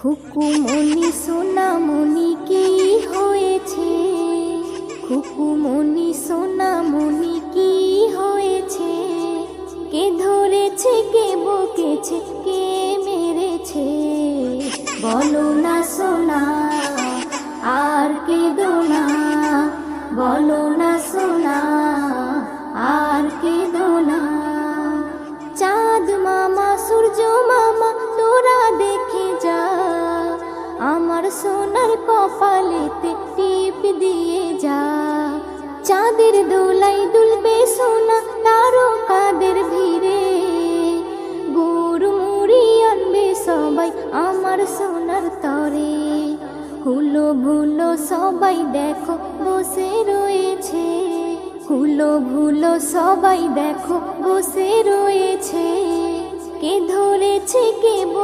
খুকুমনি সোনামনি কি হয়েছে? খুকুমনি সোনামনি কি হয়েছে? কে ধরেছে, কে বকেছে, কে মেরেছে? বলো না সোনা, আর কেঁদো না। বলো না সোনা, আর কেঁদো না। চাঁদ মামা, সূর্য মামা, তোরা দেখে যা, আমার সোনার কপালেতে টিপ দিয়ে যা। চাঁদের দোলাই দুলবে সোনা তারকাদের ভিড়ে, গুড় মুড়ি আনবে সবাই আমার সোনার তরে। হুলো ভুলো সবাই দেখো বসে রয়েছে, হুলো ভুলো সবাই দেখো বসে রয়েছে। কে ধরেছে, কে